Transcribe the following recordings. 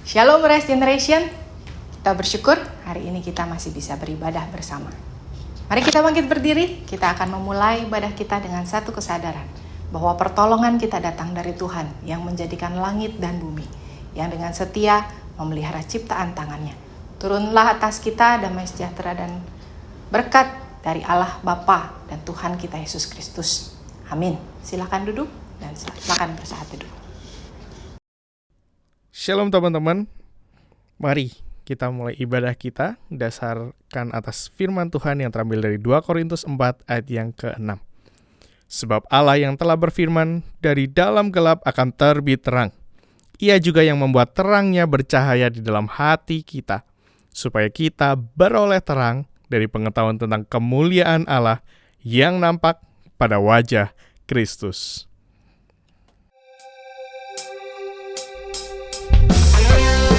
Shalom Rise Generation. Kita bersyukur hari ini kita masih bisa beribadah bersama. Mari kita bangkit berdiri. Kita akan memulai ibadah kita dengan satu kesadaran bahwa pertolongan kita datang dari Tuhan yang menjadikan langit dan bumi, yang dengan setia memelihara ciptaan tangannya. Turunlah atas kita damai sejahtera dan berkat dari Allah Bapa dan Tuhan kita Yesus Kristus. Amin. Silakan duduk dan silakan bersaat teduh. Shalom teman-teman, mari kita mulai ibadah kita dasarkan atas firman Tuhan yang terambil dari 2 Korintus 4 ayat yang ke-6. Sebab Allah yang telah berfirman, dari dalam gelap akan terbit terang. Ia juga yang membuat terangnya bercahaya di dalam hati kita, supaya kita beroleh terang dari pengetahuan tentang kemuliaan Allah yang nampak pada wajah Kristus.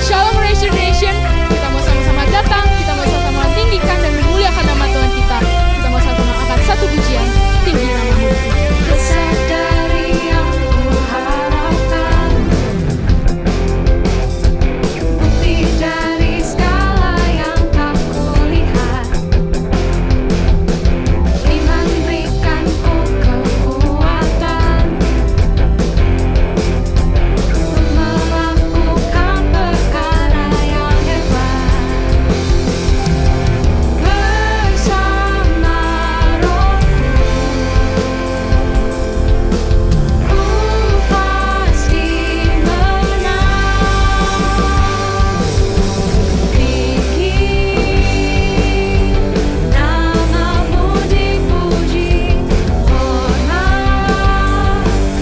Shalom Rise Generation, kita mau sama-sama datang, kita mau sama-sama tinggikan dan memuliakan nama Tuhan kita. Kita mau sama-sama angkat satu pujian, tinggi nama-Mu. Besar dari yang kuharapkan, bukti dari segala yang tak kulihat. Iman berikan ku kekuatan melakukan perkara yang hebat. Bersama Rohku, ku pasti menang. Tinggi nama-Mu dipuji, hormat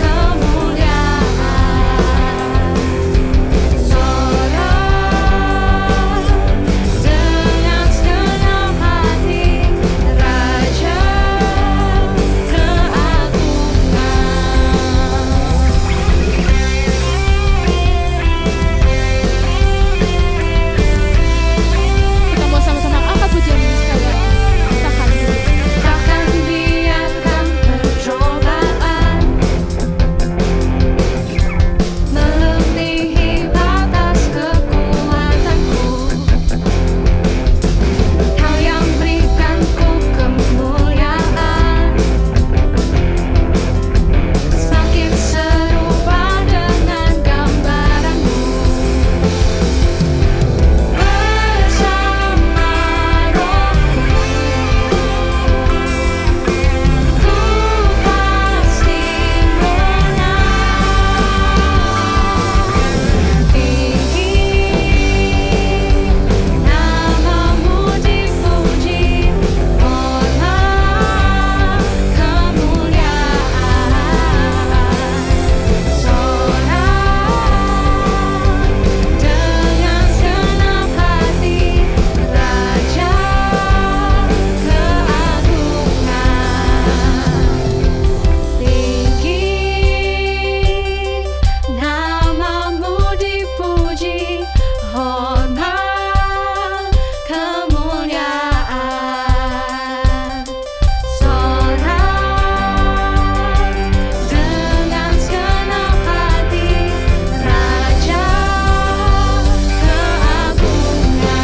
kemuliaan. Sorak dengan segenap hati, Raja Kita mau sama-sama angkat pujian ini sekalian. Kita akan duduk. takkan biarkan percobaan melebihi batas kekuatanku. Kau yang berikan ku kemuliaan, semakin serupa dengan gambaran-Mu. Bersama Rohku, ku pasti menang. Tinggi nama-Mu dipuji, hormat kemuliaan. Sorak dengan segenap hati, Raja keagungan. Tinggi nama-Mu dipuji, hormat kemuliaan. Sorak dengan segenap hati, Raja keagungan.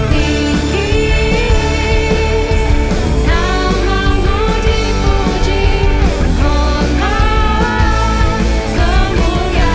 Tinggi nama-Mu dipuji, hormat kemuliaan.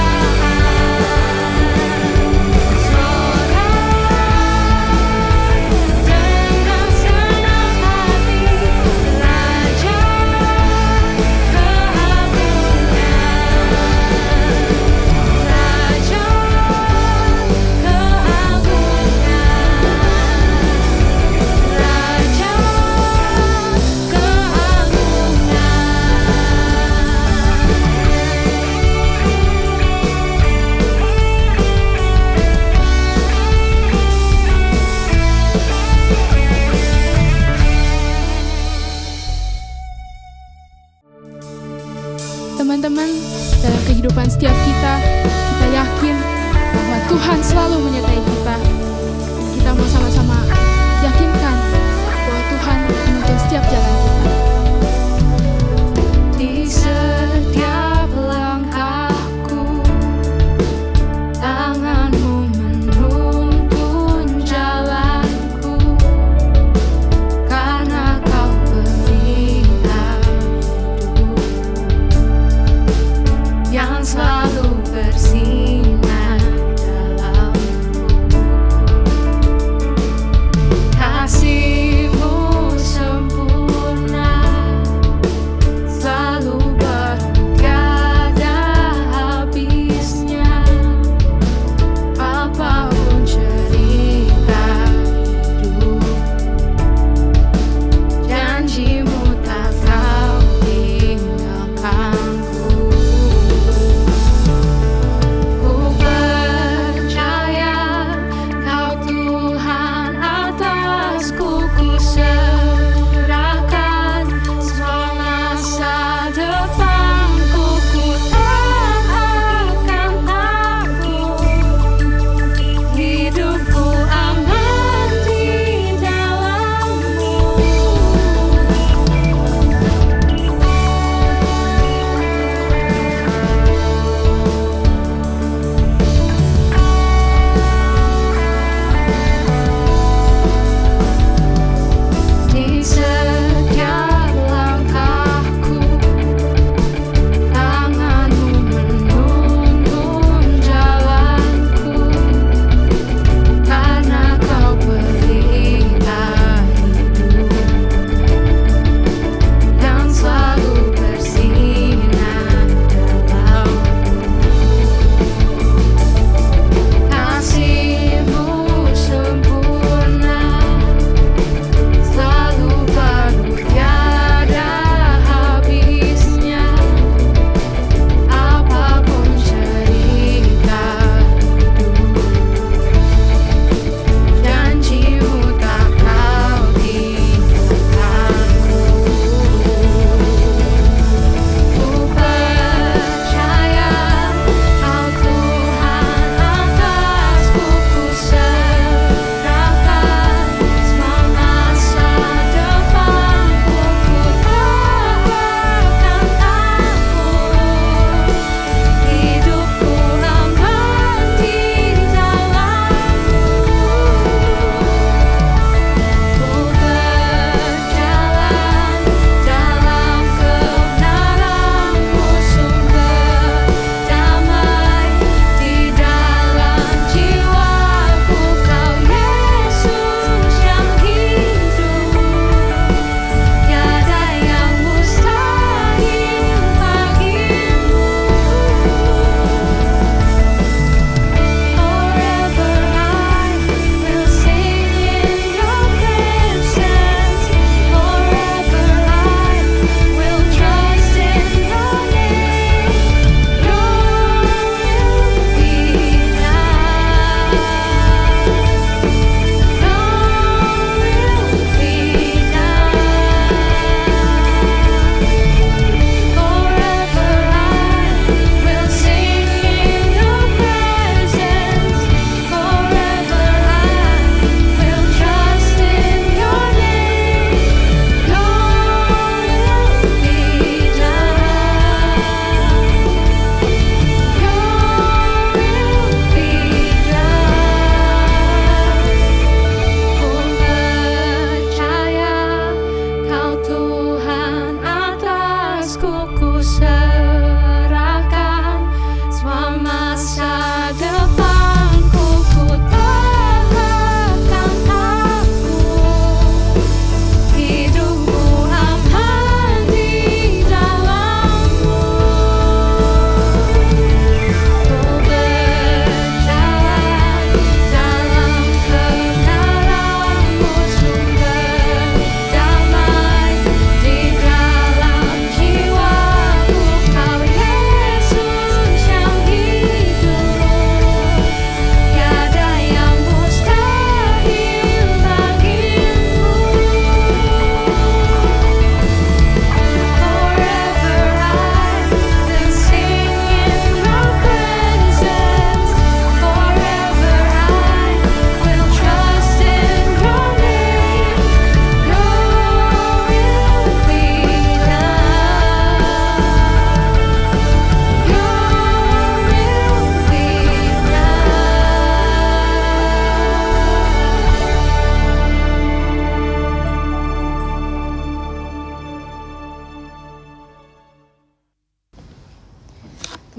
Teman-teman, dalam kehidupan setiap kita yakin bahwa Tuhan selalu menyertai kita. Kita mau sama-sama yakinkan bahwa Tuhan menuntun setiap jalan kita. Di setiap langkahku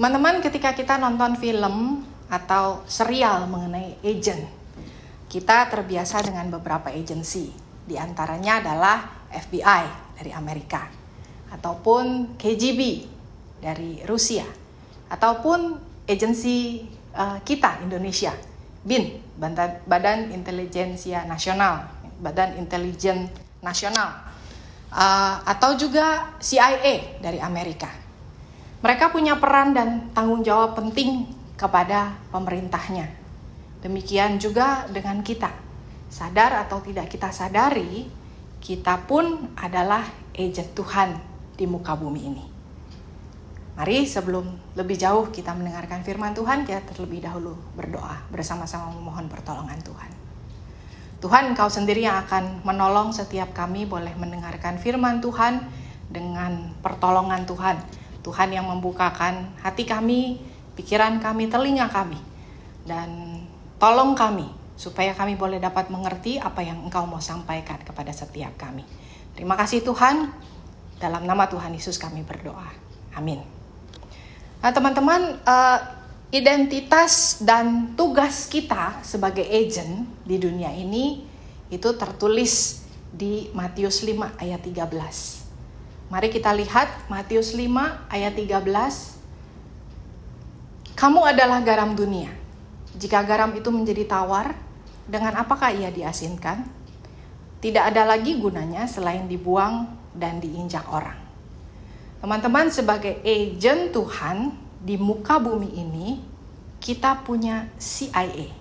Teman-teman, ketika kita nonton film atau serial mengenai agent, kita terbiasa dengan beberapa agensi. Di antaranya adalah FBI dari Amerika, ataupun KGB dari Rusia, ataupun agensi kita Indonesia, BIN, Badan Intelijensia Nasional, Badan Intelijen Nasional, atau juga CIA dari Amerika. Mereka punya peran dan tanggung jawab penting kepada pemerintahnya. Demikian juga dengan kita. Sadar atau tidak kita sadari, kita pun adalah agent Tuhan di muka bumi ini. Mari sebelum lebih jauh kita mendengarkan firman Tuhan, kita terlebih dahulu berdoa bersama-sama memohon pertolongan Tuhan. Tuhan, Engkau sendiri yang akan menolong setiap kami boleh mendengarkan firman Tuhan dengan pertolongan Tuhan. Tuhan yang membukakan hati kami, pikiran kami, telinga kami. Dan tolong kami supaya kami boleh dapat mengerti apa yang Engkau mau sampaikan kepada setiap kami. Terima kasih Tuhan, dalam nama Tuhan Yesus kami berdoa. Amin. Nah teman-teman, identitas dan tugas kita sebagai agent di dunia ini itu tertulis di Matius 5 ayat 13. Mari kita lihat Matius 5 ayat 13. Kamu adalah garam dunia. Jika garam itu menjadi tawar, dengan apakah ia diasinkan? Tidak ada lagi gunanya selain dibuang dan diinjak orang. Teman-teman, sebagai agent Tuhan di muka bumi ini, kita punya CIA.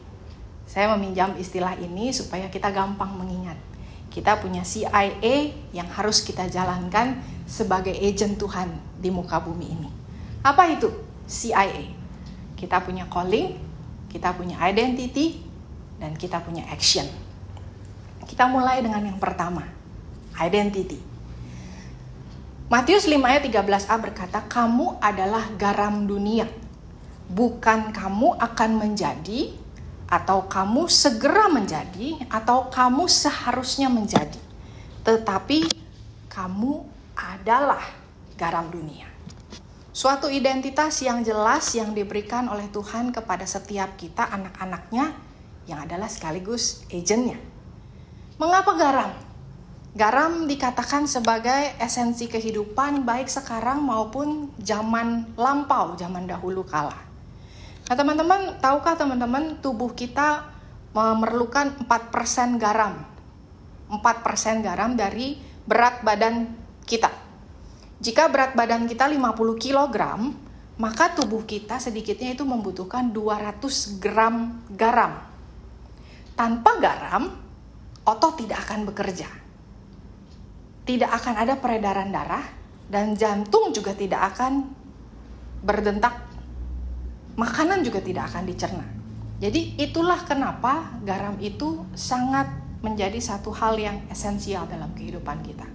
Saya meminjam istilah ini supaya kita gampang mengingat. Kita punya CIA yang harus kita jalankan sebagai agent Tuhan di muka bumi ini. Apa itu CIA? Kita punya calling, kita punya identity, dan kita punya action. Kita mulai dengan yang pertama, identity. Matius 5 ayat 13a berkata, kamu adalah garam dunia. Bukan kamu akan menjadi, atau kamu segera menjadi, atau kamu seharusnya menjadi, tetapi kamu adalah garam dunia. Suatu identitas yang jelas yang diberikan oleh Tuhan kepada setiap kita, anak-anaknya, yang adalah sekaligus agentnya. Mengapa garam? Garam dikatakan sebagai esensi kehidupan baik sekarang maupun zaman lampau, zaman dahulu kala. Nah teman-teman, tahukah teman-teman tubuh kita memerlukan 4% garam. 4% garam dari berat badan kita. Jika berat badan kita 50 kg, maka tubuh kita sedikitnya itu membutuhkan 200 gram garam. Tanpa garam, otot tidak akan bekerja. Tidak akan ada peredaran darah, dan jantung juga tidak akan berdetak. Makanan juga tidak akan dicerna. Jadi itulah kenapa garam itu sangat menjadi satu hal yang esensial dalam kehidupan kita.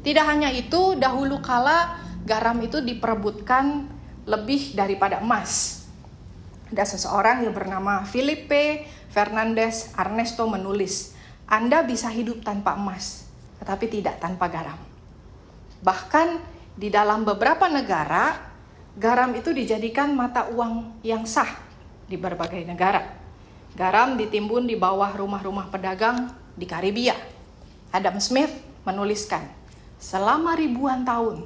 Tidak hanya itu, dahulu kala garam itu diperebutkan lebih daripada emas. Ada seseorang yang bernama Felipe Fernandez Ernesto menulis, Anda bisa hidup tanpa emas, tetapi tidak tanpa garam. Bahkan di dalam beberapa negara, garam itu dijadikan mata uang yang sah di berbagai negara. Garam ditimbun di bawah rumah-rumah pedagang di Karibia. Adam Smith menuliskan, selama ribuan tahun,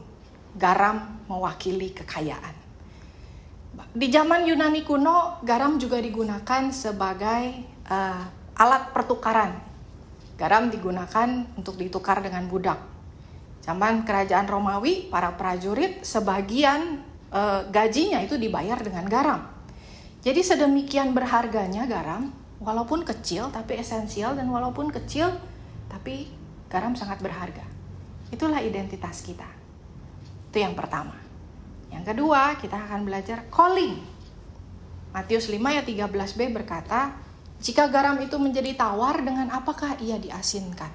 garam mewakili kekayaan. Di zaman Yunani kuno, garam juga digunakan sebagai alat pertukaran. Garam digunakan untuk ditukar dengan budak. Zaman kerajaan Romawi, para prajurit sebagian gajinya itu dibayar dengan garam. Jadi sedemikian berharganya garam, walaupun kecil tapi esensial, dan walaupun kecil tapi garam sangat berharga. Itulah identitas kita. Itu yang pertama. Yang kedua, kita akan belajar calling. Matius 5 ayat 13b berkata, jika garam itu menjadi tawar, dengan apakah ia diasinkan?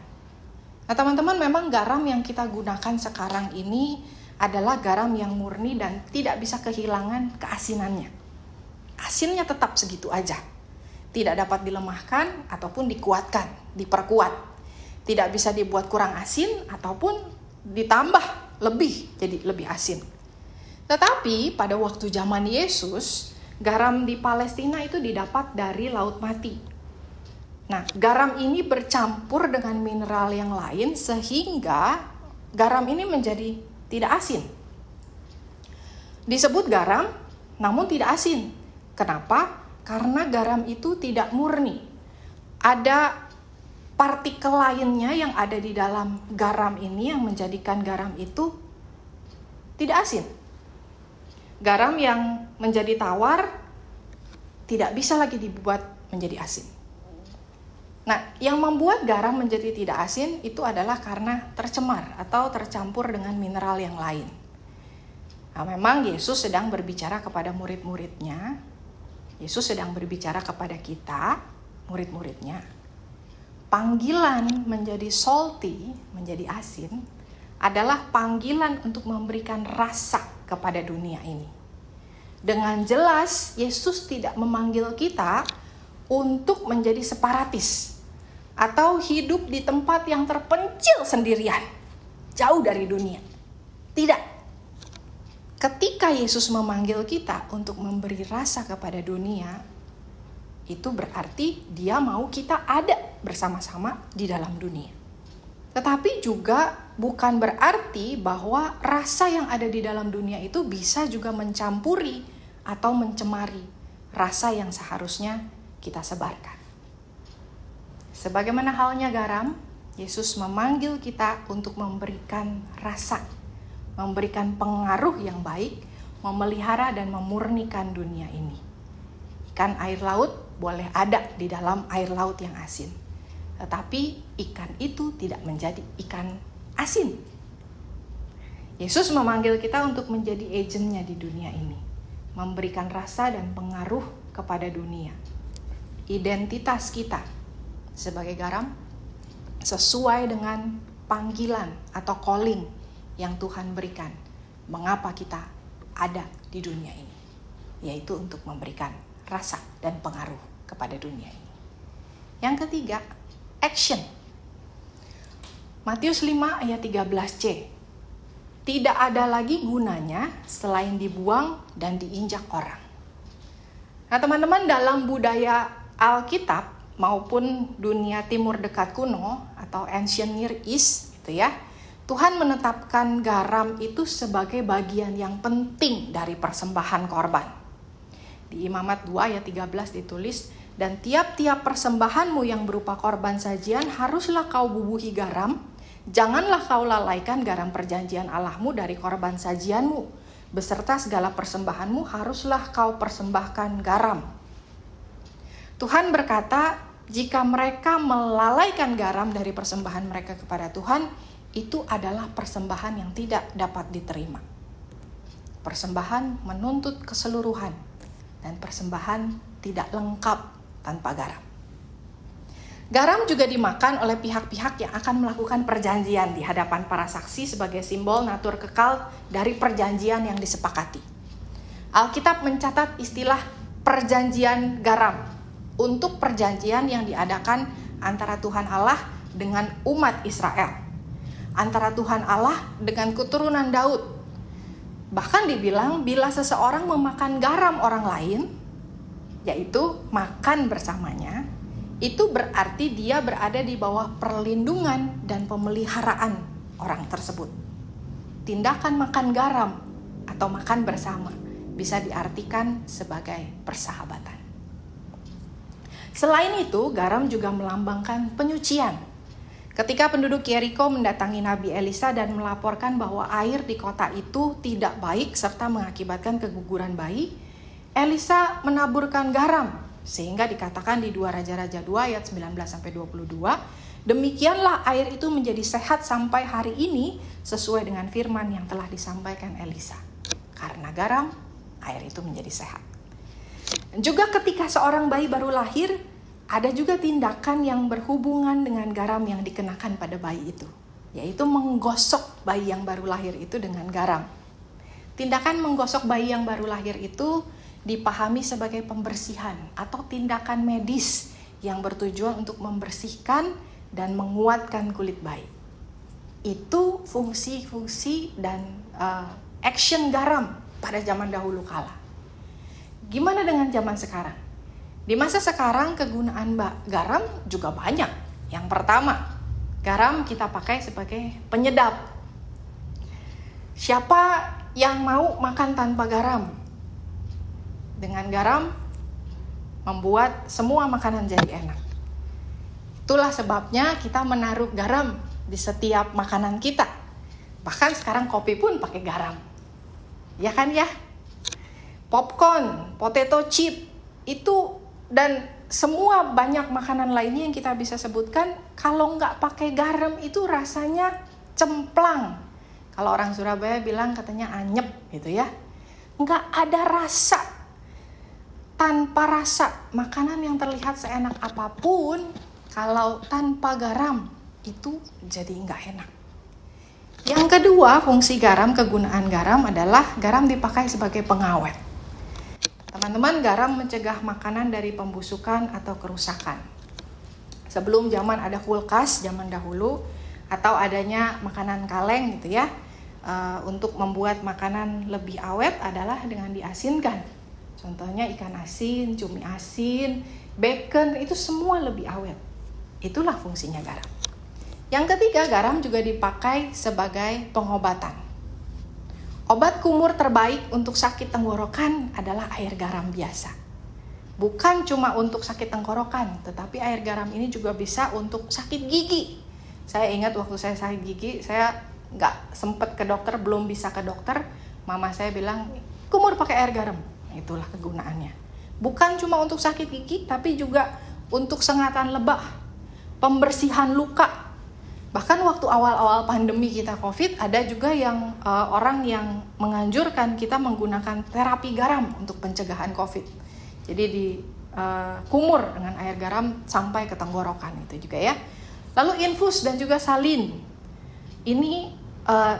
Nah teman-teman, memang garam yang kita gunakan sekarang ini adalah garam yang murni dan tidak bisa kehilangan keasinannya. Asinnya tetap segitu aja. Tidak dapat dilemahkan ataupun dikuatkan, diperkuat. Tidak bisa dibuat kurang asin ataupun ditambah lebih jadi lebih asin. Tetapi pada waktu zaman Yesus, garam di Palestina itu didapat dari Laut Mati. Nah, garam ini bercampur dengan mineral yang lain sehingga garam ini menjadi tidak asin. Disebut garam, namun tidak asin. Kenapa? Karena garam itu tidak murni. Ada partikel lainnya yang ada di dalam garam ini yang menjadikan garam itu tidak asin. Garam yang menjadi tawar tidak bisa lagi dibuat menjadi asin. Nah, yang membuat garam menjadi tidak asin itu adalah karena tercemar atau tercampur dengan mineral yang lain. Nah, memang Yesus sedang berbicara kepada murid-muridnya. Yesus sedang berbicara kepada kita, murid-muridnya. Panggilan menjadi salty, menjadi asin, adalah panggilan untuk memberikan rasa kepada dunia ini. Dengan jelas, Yesus tidak memanggil kita untuk menjadi separatis atau hidup di tempat yang terpencil sendirian, jauh dari dunia. Tidak. Ketika Yesus memanggil kita untuk memberi rasa kepada dunia, itu berarti dia mau kita ada bersama-sama di dalam dunia. Tetapi juga bukan berarti bahwa rasa yang ada di dalam dunia itu bisa juga mencampuri atau mencemari rasa yang seharusnya kita sebarkan. Sebagaimana halnya garam, Yesus memanggil kita untuk memberikan rasa, memberikan pengaruh yang baik, memelihara dan memurnikan dunia ini. Ikan air laut boleh ada di dalam air laut yang asin, tetapi ikan itu tidak menjadi ikan asin. Yesus memanggil kita untuk menjadi agennya di dunia ini, memberikan rasa dan pengaruh kepada dunia. Identitas kita sebagai garam sesuai dengan panggilan atau calling yang Tuhan berikan. Mengapa kita ada di dunia ini? Yaitu untuk memberikan rasa dan pengaruh kepada dunia ini. Yang ketiga, action. Matius 5 ayat 13c. Tidak ada lagi gunanya selain dibuang dan diinjak orang. Nah, teman-teman, dalam budaya Alkitab maupun dunia timur dekat kuno atau ancient Near East gitu ya, Tuhan menetapkan garam itu sebagai bagian yang penting dari persembahan korban. Di Imamat 2 ayat 13 ditulis, dan tiap-tiap persembahanmu yang berupa korban sajian haruslah kau bubuhi garam, janganlah kau lalaikan garam perjanjian Allahmu dari korban sajianmu, beserta segala persembahanmu haruslah kau persembahkan garam. Tuhan berkata, jika mereka melalaikan garam dari persembahan mereka kepada Tuhan, itu adalah persembahan yang tidak dapat diterima. Persembahan menuntut keseluruhan, dan persembahan tidak lengkap tanpa garam. Garam juga dimakan oleh pihak-pihak yang akan melakukan perjanjian di hadapan para saksi sebagai simbol natur kekal dari perjanjian yang disepakati. Alkitab mencatat istilah perjanjian garam untuk perjanjian yang diadakan antara Tuhan Allah dengan umat Israel, antara Tuhan Allah dengan keturunan Daud. Bahkan dibilang bila seseorang memakan garam orang lain, yaitu makan bersamanya, itu berarti dia berada di bawah perlindungan dan pemeliharaan orang tersebut. Tindakan makan garam atau makan bersama bisa diartikan sebagai persahabatan. Selain itu, garam juga melambangkan penyucian. Ketika penduduk Yeriko mendatangi Nabi Elisa dan melaporkan bahwa air di kota itu tidak baik serta mengakibatkan keguguran bayi, Elisa menaburkan garam, sehingga dikatakan di 2 Raja-Raja 2 ayat 19-22, demikianlah air itu menjadi sehat sampai hari ini sesuai dengan firman yang telah disampaikan Elisa. Karena garam, air itu menjadi sehat. Juga ketika seorang bayi baru lahir, ada juga tindakan yang berhubungan dengan garam yang dikenakan pada bayi itu, yaitu menggosok bayi yang baru lahir itu dengan garam. Tindakan menggosok bayi yang baru lahir itu dipahami sebagai pembersihan atau tindakan medis yang bertujuan untuk membersihkan dan menguatkan kulit bayi. Itu fungsi-fungsi dan action garam pada zaman dahulu kala. Gimana dengan zaman sekarang? Di masa sekarang kegunaan garam juga banyak. Yang pertama, garam kita pakai sebagai penyedap. Siapa yang mau makan tanpa garam? Dengan garam membuat semua makanan jadi enak. Itulah sebabnya kita menaruh garam di setiap makanan kita. Bahkan sekarang kopi pun pakai garam. Ya kan ya? Popcorn, potato chip, itu dan semua banyak makanan lainnya yang kita bisa sebutkan, kalau nggak pakai garam itu rasanya cemplang. Kalau orang Surabaya bilang katanya anyep gitu ya. Nggak ada rasa. Tanpa rasa, makanan yang terlihat seenak apapun, kalau tanpa garam itu jadi nggak enak. Yang kedua, fungsi garam, kegunaan garam adalah garam dipakai sebagai pengawet. Teman-teman, garam mencegah makanan dari pembusukan atau kerusakan. Sebelum zaman ada kulkas, zaman dahulu, atau adanya makanan kaleng gitu ya, untuk membuat makanan lebih awet adalah dengan diasinkan. Contohnya ikan asin, cumi asin, bacon, itu semua lebih awet. Itulah fungsinya garam. Yang ketiga, garam juga dipakai sebagai pengobatan. Obat kumur terbaik untuk sakit tenggorokan adalah air garam biasa. Bukan cuma untuk sakit tenggorokan, tetapi air garam ini juga bisa untuk sakit gigi. Saya ingat waktu saya sakit gigi, saya nggak sempet ke dokter, belum bisa ke dokter. Mama saya bilang, kumur pakai air garam. Itulah kegunaannya. Bukan cuma untuk sakit gigi, tapi juga untuk sengatan lebah, pembersihan luka. Bahkan waktu awal-awal pandemi kita COVID, ada juga yang orang yang menganjurkan kita menggunakan terapi garam untuk pencegahan COVID. Jadi kumur dengan air garam sampai ke tenggorokan itu juga ya. Lalu infus dan juga salin. Ini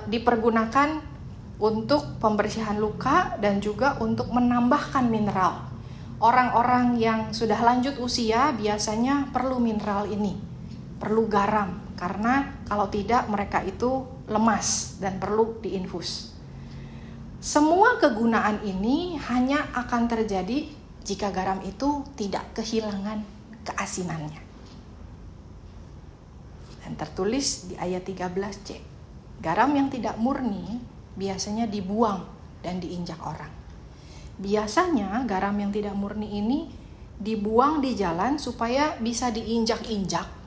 dipergunakan untuk pembersihan luka dan juga untuk menambahkan mineral. Orang-orang yang sudah lanjut usia biasanya perlu mineral ini, perlu garam. Karena kalau tidak mereka itu lemas dan perlu diinfus. Semua kegunaan ini hanya akan terjadi jika garam itu tidak kehilangan keasinannya. Dan tertulis di ayat 13c, garam yang tidak murni biasanya dibuang dan diinjak orang. Biasanya garam yang tidak murni ini dibuang di jalan supaya bisa diinjak-injak.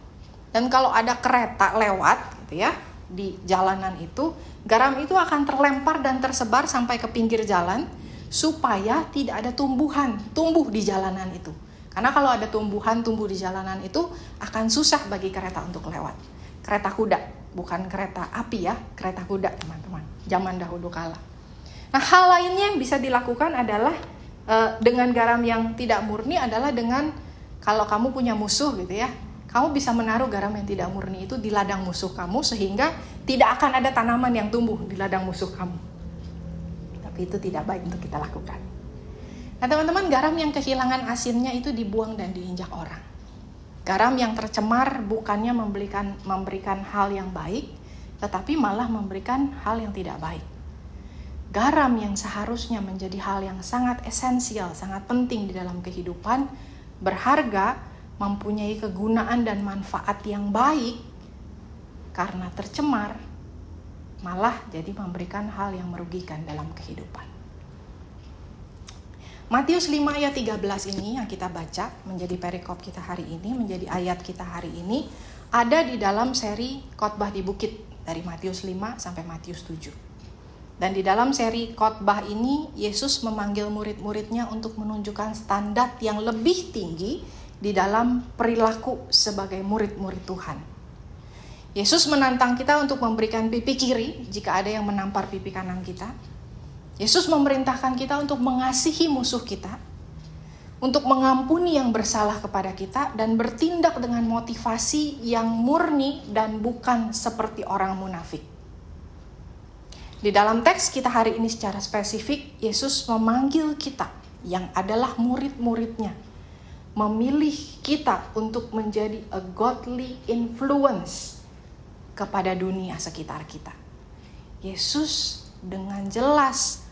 Dan kalau ada kereta lewat gitu ya di jalanan itu, garam itu akan terlempar dan tersebar sampai ke pinggir jalan supaya tidak ada tumbuh di jalanan itu. Karena kalau ada tumbuh di jalanan itu akan susah bagi kereta untuk lewat. Kereta kuda, bukan kereta api ya, kereta kuda teman-teman. Zaman dahulu kala. Nah, hal lainnya yang bisa dilakukan adalah dengan garam yang tidak murni adalah dengan kalau kamu punya musuh gitu ya. Kamu bisa menaruh garam yang tidak murni itu di ladang musuh kamu sehingga tidak akan ada tanaman yang tumbuh di ladang musuh kamu. Tapi itu tidak baik untuk kita lakukan. Nah teman-teman, garam yang kehilangan asinnya itu dibuang dan diinjak orang. Garam yang tercemar bukannya memberikan hal yang baik, tetapi malah memberikan hal yang tidak baik. Garam yang seharusnya menjadi hal yang sangat esensial, sangat penting di dalam kehidupan, berharga, mempunyai kegunaan dan manfaat yang baik, karena tercemar malah jadi memberikan hal yang merugikan dalam kehidupan. Matius 5 ayat 13 ini yang kita baca menjadi perikop kita hari ini, menjadi ayat kita hari ini, ada di dalam seri khotbah di bukit dari Matius 5 sampai Matius 7. Dan di dalam seri khotbah ini Yesus memanggil murid-muridnya untuk menunjukkan standar yang lebih tinggi di dalam perilaku sebagai murid-murid Tuhan. Yesus menantang kita untuk memberikan pipi kiri jika ada yang menampar pipi kanan kita. Yesus memerintahkan kita untuk mengasihi musuh kita, untuk mengampuni yang bersalah kepada kita, dan bertindak dengan motivasi yang murni dan bukan seperti orang munafik. Di dalam teks kita hari ini secara spesifik, Yesus memanggil kita yang adalah murid-muridnya, memilih kita untuk menjadi a godly influence kepada dunia sekitar kita. Yesus dengan jelas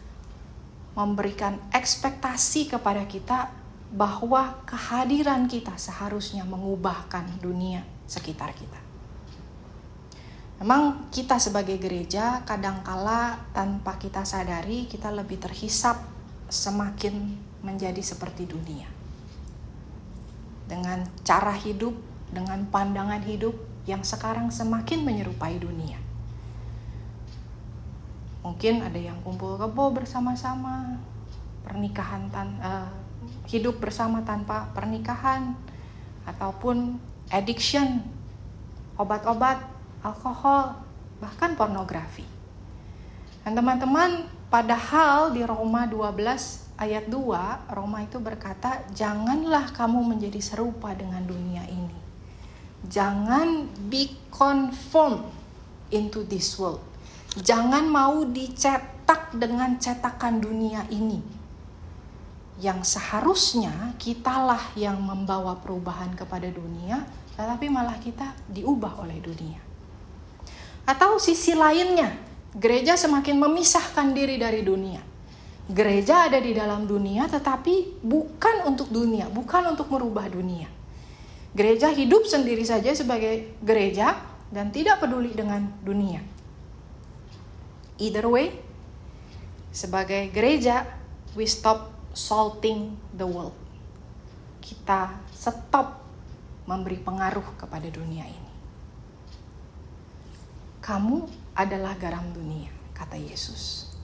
memberikan ekspektasi kepada kita bahwa kehadiran kita seharusnya mengubahkan dunia sekitar kita. Memang kita sebagai gereja kadangkala tanpa kita sadari kita lebih terhisap semakin menjadi seperti dunia. Dengan cara hidup, dengan pandangan hidup yang sekarang semakin menyerupai dunia. Mungkin ada yang kumpul kebo bersama-sama, hidup bersama tanpa pernikahan, ataupun addiction, obat-obat, alkohol, bahkan pornografi. Dan teman-teman, padahal di Roma 12 ayat 2, Roma itu berkata, janganlah kamu menjadi serupa dengan dunia ini. Jangan be conformed into this world. Jangan mau dicetak dengan cetakan dunia ini. Yang seharusnya kitalah yang membawa perubahan kepada dunia, tetapi malah kita diubah oleh dunia. Atau sisi lainnya, gereja semakin memisahkan diri dari dunia. Gereja ada di dalam dunia, tetapi bukan untuk dunia, bukan untuk merubah dunia. Gereja hidup sendiri saja sebagai gereja dan tidak peduli dengan dunia. Either way, sebagai gereja, we stop salting the world. Kita stop memberi pengaruh kepada dunia ini. Kamu adalah garam dunia, kata Yesus.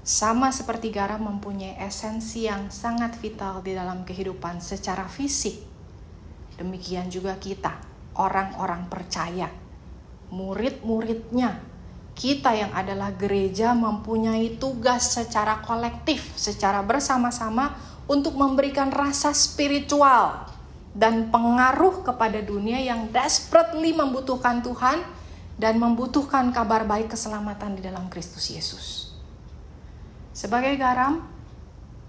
Sama seperti garam mempunyai esensi yang sangat vital di dalam kehidupan secara fisik, demikian juga kita, orang-orang percaya, murid-muridnya, kita yang adalah gereja mempunyai tugas secara kolektif, secara bersama-sama untuk memberikan rasa spiritual dan pengaruh kepada dunia yang desperately membutuhkan Tuhan dan membutuhkan kabar baik keselamatan di dalam Kristus Yesus. Sebagai garam,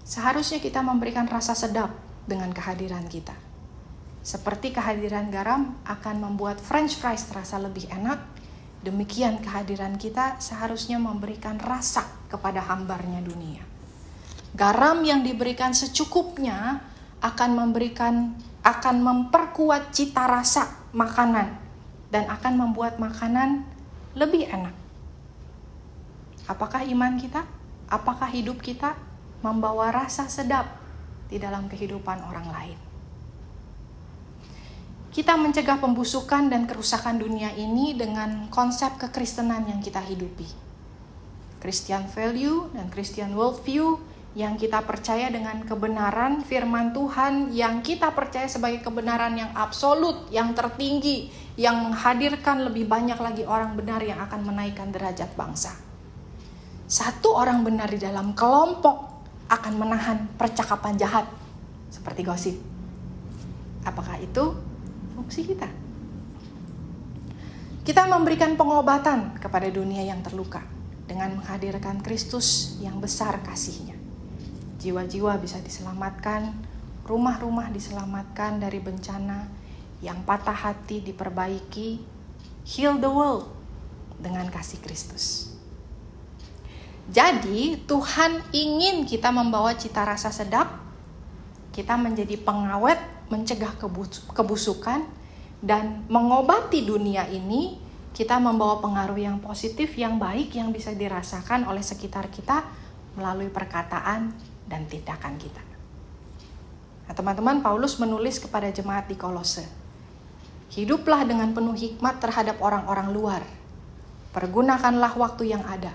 seharusnya kita memberikan rasa sedap dengan kehadiran kita. Seperti kehadiran garam akan membuat French fries terasa lebih enak, demikian kehadiran kita seharusnya memberikan rasa kepada hambarnya dunia. Garam yang diberikan secukupnya akan memperkuat cita rasa makanan dan akan membuat makanan lebih enak. Apakah iman kita? Apakah hidup kita membawa rasa sedap di dalam kehidupan orang lain? Kita mencegah pembusukan dan kerusakan dunia ini dengan konsep kekristenan yang kita hidupi. Christian value dan Christian worldview yang kita percaya dengan kebenaran firman Tuhan, yang kita percaya sebagai kebenaran yang absolut, yang tertinggi, yang menghadirkan lebih banyak lagi orang benar yang akan menaikkan derajat bangsa. Satu orang benar di dalam kelompok akan menahan percakapan jahat seperti gosip. Apakah itu fungsi kita? Kita memberikan pengobatan kepada dunia yang terluka dengan menghadirkan Kristus yang besar kasih-Nya. Jiwa-jiwa bisa diselamatkan, rumah-rumah diselamatkan dari bencana, yang patah hati diperbaiki, heal the world dengan kasih Kristus. Jadi Tuhan ingin kita membawa cita rasa sedap, kita menjadi pengawet, mencegah kebusukan, dan mengobati dunia ini. Kita membawa pengaruh yang positif, yang baik, yang bisa dirasakan oleh sekitar kita melalui perkataan dan tindakan kita. Nah, teman-teman, Paulus menulis kepada jemaat di Kolose, hiduplah dengan penuh hikmat terhadap orang-orang luar. Pergunakanlah waktu yang ada.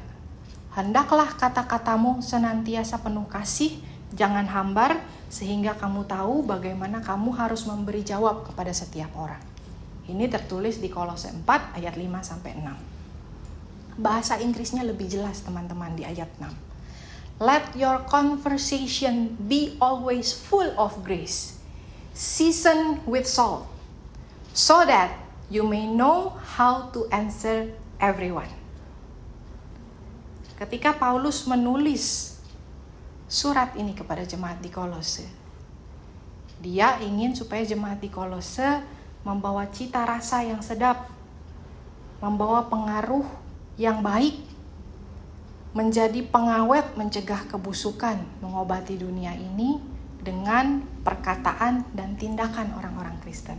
Hendaklah kata-katamu senantiasa penuh kasih, jangan hambar, sehingga kamu tahu bagaimana kamu harus memberi jawab kepada setiap orang. Ini tertulis di Kolose 4 ayat 5-6. Bahasa Inggrisnya lebih jelas teman-teman di ayat 6. Let your conversation be always full of grace, seasoned with salt, so that you may know how to answer everyone. Ketika Paulus menulis surat ini kepada jemaat di Kolose, dia ingin supaya jemaat di Kolose membawa cita rasa yang sedap, membawa pengaruh yang baik, menjadi pengawet, mencegah kebusukan, mengobati dunia ini dengan perkataan dan tindakan orang-orang Kristen.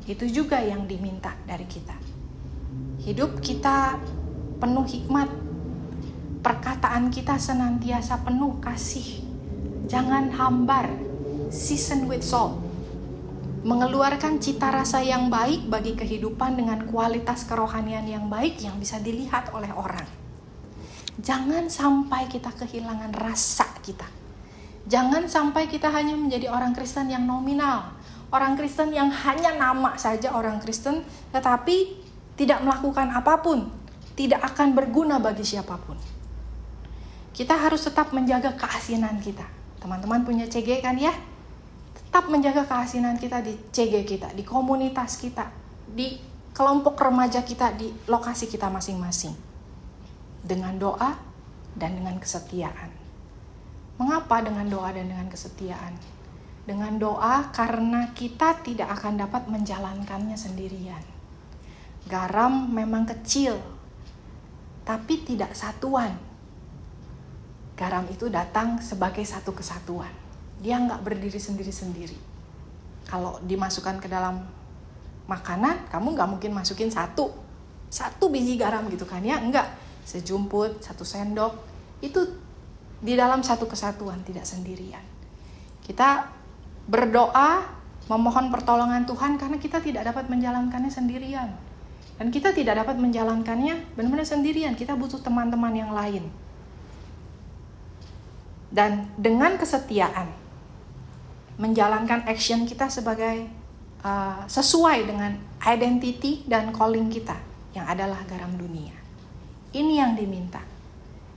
Itu juga yang diminta dari kita. Hidup kita penuh hikmat, perkataan kita senantiasa penuh kasih. Jangan hambar, season with salt. Mengeluarkan cita rasa yang baik bagi kehidupan dengan kualitas kerohanian yang baik yang bisa dilihat oleh orang. Jangan sampai kita kehilangan rasa kita. Jangan sampai kita hanya menjadi orang Kristen yang nominal. Orang Kristen yang hanya nama saja orang Kristen, tetapi tidak melakukan apapun. Tidak akan berguna bagi siapapun. Kita harus tetap menjaga keasinan kita. Teman-teman punya CG kan ya? Tetap menjaga keasinan kita di CG kita, di komunitas kita, di kelompok remaja kita, di lokasi kita masing-masing. Dengan doa dan dengan kesetiaan. Mengapa dengan doa dan dengan kesetiaan? Dengan doa karena kita tidak akan dapat menjalankannya sendirian. Garam memang kecil, tapi tidak satuan. Garam itu datang sebagai satu kesatuan. Dia nggak berdiri sendiri-sendiri. Kalau dimasukkan ke dalam makanan, kamu nggak mungkin masukin satu biji garam gitu kan ya, enggak. Sejumput, satu sendok, itu di dalam satu kesatuan, tidak sendirian. Kita berdoa, memohon pertolongan Tuhan karena kita tidak dapat menjalankannya sendirian. Dan kita tidak dapat menjalankannya benar-benar sendirian, kita butuh teman-teman yang lain. Dan dengan kesetiaan, menjalankan action kita sebagai sesuai dengan identity dan calling kita, yang adalah garam dunia. Ini yang diminta.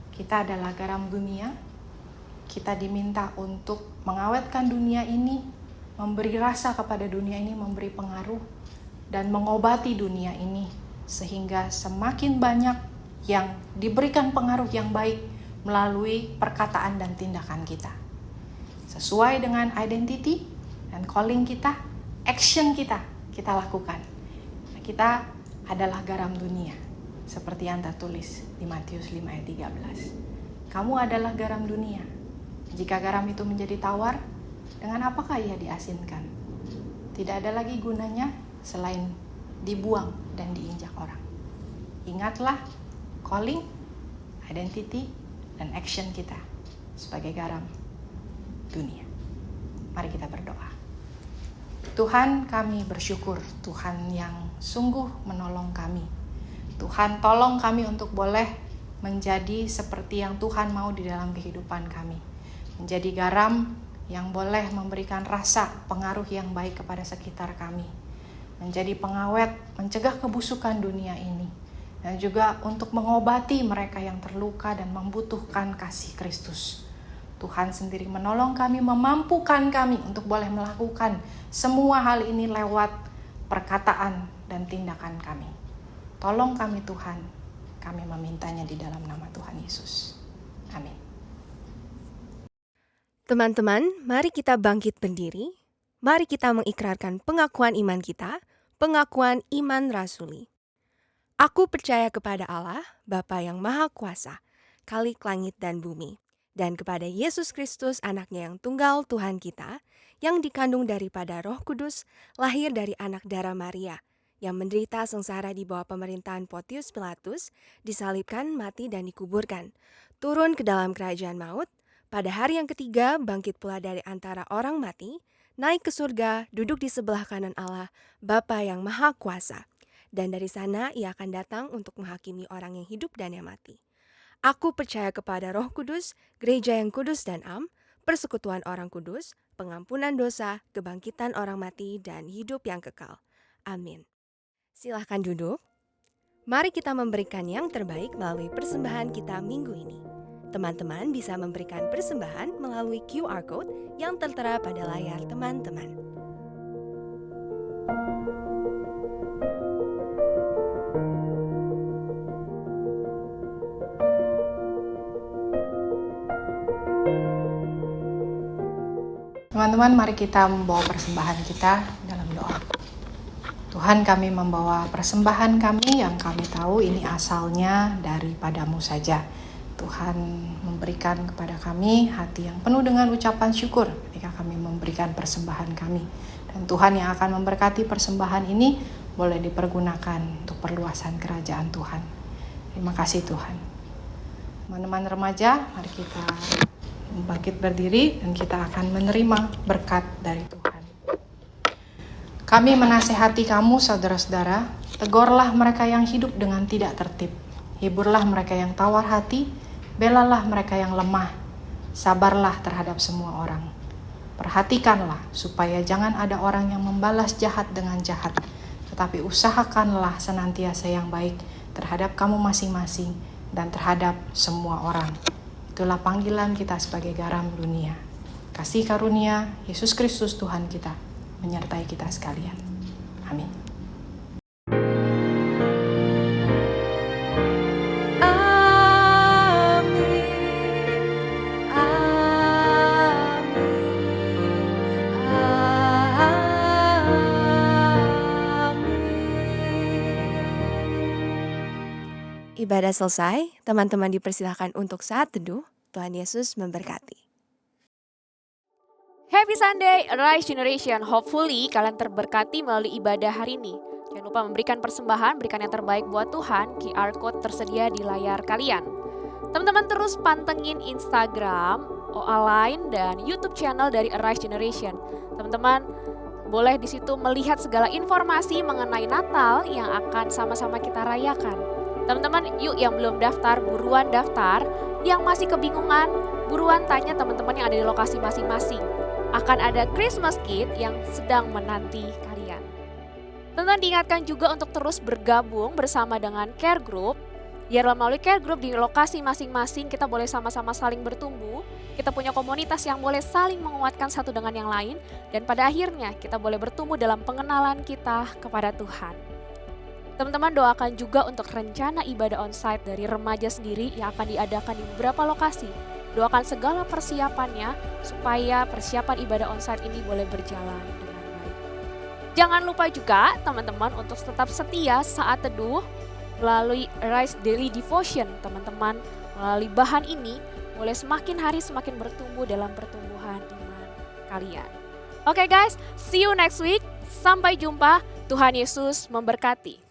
Kita adalah garam dunia. Kita diminta untuk mengawetkan dunia ini, memberi rasa kepada dunia ini, memberi pengaruh, dan mengobati dunia ini. Sehingga semakin banyak yang diberikan pengaruh yang baik melalui perkataan dan tindakan kita. Sesuai dengan identity dan calling kita, action kita lakukan. Kita adalah garam dunia. Seperti yang tertulis di Matius 5 ayat 13. Kamu adalah garam dunia. Jika garam itu menjadi tawar, dengan apakah ia diasinkan? Tidak ada lagi gunanya selain dibuang dan diinjak orang. Ingatlah calling, identity, dan action kita sebagai garam dunia. Mari kita berdoa. Tuhan, kami bersyukur, Tuhan yang sungguh menolong kami. Tuhan, tolong kami untuk boleh menjadi seperti yang Tuhan mau di dalam kehidupan kami. Menjadi garam yang boleh memberikan rasa pengaruh yang baik kepada sekitar kami. Menjadi pengawet, mencegah kebusukan dunia ini. Dan juga untuk mengobati mereka yang terluka dan membutuhkan kasih Kristus. Tuhan sendiri menolong kami, memampukan kami untuk boleh melakukan semua hal ini lewat perkataan dan tindakan kami. Tolong kami Tuhan, kami memintanya di dalam nama Tuhan Yesus. Amin. Teman-teman, mari kita bangkit berdiri. Mari kita mengikrarkan pengakuan iman kita, pengakuan iman rasuli. Aku percaya kepada Allah, Bapa yang Maha Kuasa, Khalik langit dan bumi, dan kepada Yesus Kristus, anaknya yang tunggal Tuhan kita, yang dikandung daripada Roh Kudus, lahir dari anak darah Maria, yang menderita sengsara di bawah pemerintahan Pontius Pilatus, disalibkan, mati, dan dikuburkan, turun ke dalam kerajaan maut, pada hari yang ketiga bangkit pula dari antara orang mati, naik ke surga, duduk di sebelah kanan Allah, Bapa yang Maha Kuasa, dan dari sana ia akan datang untuk menghakimi orang yang hidup dan yang mati. Aku percaya kepada Roh Kudus, gereja yang kudus dan am, persekutuan orang kudus, pengampunan dosa, kebangkitan orang mati, dan hidup yang kekal. Amin. Silahkan duduk. Mari kita memberikan yang terbaik melalui persembahan kita minggu ini. Teman-teman bisa memberikan persembahan melalui QR Code yang tertera pada layar teman-teman. Teman-teman, mari kita membawa persembahan kita dalam doa. Tuhan, kami membawa persembahan kami yang kami tahu ini asalnya daripada-Mu saja. Tuhan memberikan kepada kami hati yang penuh dengan ucapan syukur ketika kami memberikan persembahan kami. Dan Tuhan yang akan memberkati persembahan ini boleh dipergunakan untuk perluasan kerajaan Tuhan. Terima kasih Tuhan. Teman-teman remaja, mari kita bangkit berdiri dan kita akan menerima berkat dari Tuhan. Kami menasehati kamu saudara-saudara, tegurlah mereka yang hidup dengan tidak tertib. Hiburlah mereka yang tawar hati, belalah mereka yang lemah, sabarlah terhadap semua orang. Perhatikanlah supaya jangan ada orang yang membalas jahat dengan jahat, tetapi usahakanlah senantiasa yang baik terhadap kamu masing-masing dan terhadap semua orang. Itulah panggilan kita sebagai garam dunia. Kasih karunia Yesus Kristus Tuhan kita menyertai kita sekalian. Amin. Ibadah selesai, teman-teman dipersilahkan untuk saat teduh. Tuhan Yesus memberkati. Happy Sunday, Arise Generation. Hopefully kalian terberkati melalui ibadah hari ini. Jangan lupa memberikan persembahan, berikan yang terbaik buat Tuhan. QR code tersedia di layar kalian. Teman-teman terus pantengin Instagram, OA Line, dan YouTube channel dari Arise Generation. Teman-teman boleh di situ melihat segala informasi mengenai Natal yang akan sama-sama kita rayakan. Teman-teman, yuk yang belum daftar, buruan daftar. Yang masih kebingungan, buruan tanya teman-teman yang ada di lokasi masing-masing. Akan ada Christmas Kit yang sedang menanti kalian. Teman-teman diingatkan juga untuk terus bergabung bersama dengan Care Group. Biar melalui Care Group di lokasi masing-masing kita boleh sama-sama saling bertumbuh. Kita punya komunitas yang boleh saling menguatkan satu dengan yang lain. Dan pada akhirnya kita boleh bertumbuh dalam pengenalan kita kepada Tuhan. Teman-teman doakan juga untuk rencana ibadah onsite dari remaja sendiri yang akan diadakan di beberapa lokasi. Doakan segala persiapannya supaya persiapan ibadah onsite ini boleh berjalan dengan baik. Jangan lupa juga teman-teman untuk tetap setia saat teduh melalui Arise Daily Devotion. Teman-teman melalui bahan ini boleh semakin hari semakin bertumbuh dalam pertumbuhan iman kalian. Oke guys, see you next week. Sampai jumpa. Tuhan Yesus memberkati.